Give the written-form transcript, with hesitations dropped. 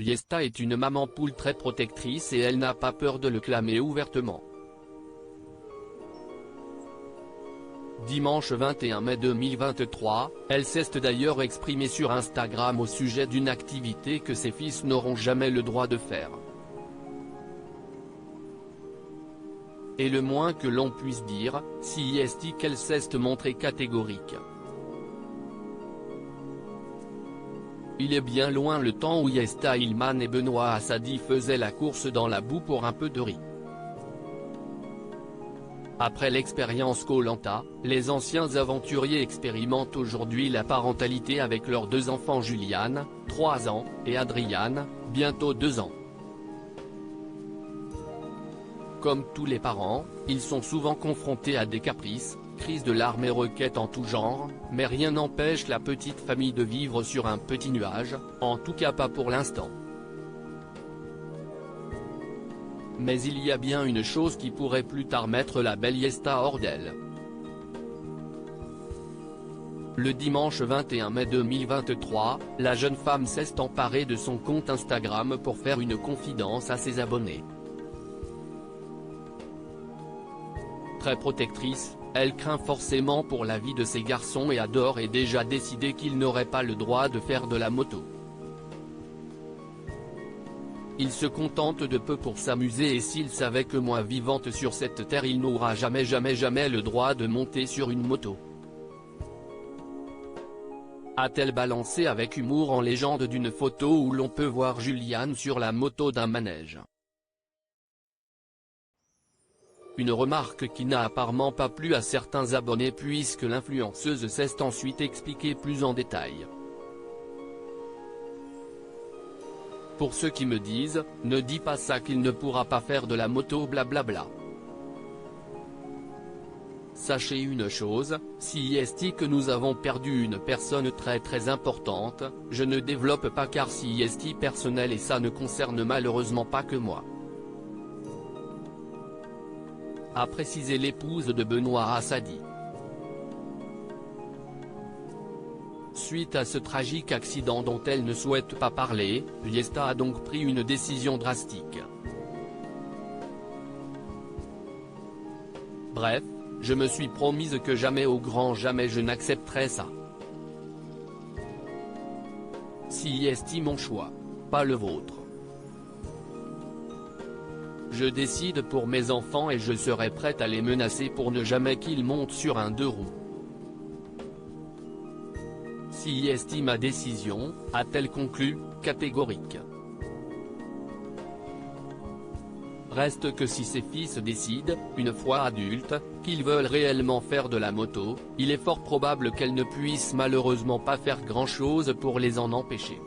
Yesta est une maman poule très protectrice et elle n'a pas peur de le clamer ouvertement. Dimanche 21 mai 2023, elle s'est d'ailleurs exprimée sur Instagram au sujet d'une activité que ses fils n'auront jamais le droit de faire. Et le moins que l'on puisse dire, si est qu'elle s'est montrée catégorique. Il est bien loin le temps où Yesta Ilman et Benoît Assadi faisaient la course dans la boue pour un peu de riz. Après l'expérience Koh-Lanta, les anciens aventuriers expérimentent aujourd'hui la parentalité avec leurs deux enfants Juliane, 3 ans, et Adriane, bientôt 2 ans. Comme tous les parents, ils sont souvent confrontés à des caprices, crises de larmes et requêtes en tout genre, mais rien n'empêche la petite famille de vivre sur un petit nuage, en tout cas pas pour l'instant. Mais il y a bien une chose qui pourrait plus tard mettre la belle Yesta hors d'elle. Le dimanche 21 mai 2023, la jeune femme s'est emparée de son compte Instagram pour faire une confidence à ses abonnés. Très protectrice, elle craint forcément pour la vie de ses garçons et a d'ores et déjà décidé qu'ils n'auraient pas le droit de faire de la moto. Il se contente de peu pour s'amuser et s'il savait que moi vivante sur cette terre il n'aura jamais le droit de monter sur une moto. A-t-elle balancé avec humour en légende d'une photo où l'on peut voir Juliane sur la moto d'un manège. Une remarque qui n'a apparemment pas plu à certains abonnés puisque l'influenceuse s'est ensuite expliquée plus en détail. Pour ceux qui me disent, ne dis pas ça qu'il ne pourra pas faire de la moto blablabla. Sachez une chose, si est que nous avons perdu une personne très importante, je ne développe pas car si est personnel et ça ne concerne malheureusement pas que moi. A précisé l'épouse de Benoît Assadi. Suite à ce tragique accident dont elle ne souhaite pas parler, Yesta a donc pris une décision drastique. Bref, je me suis promise que jamais au grand jamais je n'accepterai ça. Si est mon choix, pas le vôtre. Je décide pour mes enfants et je serai prête à les menacer pour ne jamais qu'ils montent sur un 2 roues. Si est ma décision, a-t-elle conclu, catégorique. Reste que si ses fils décident, une fois adultes, qu'ils veulent réellement faire de la moto, il est fort probable qu'elle ne puisse malheureusement pas faire grand-chose pour les en empêcher.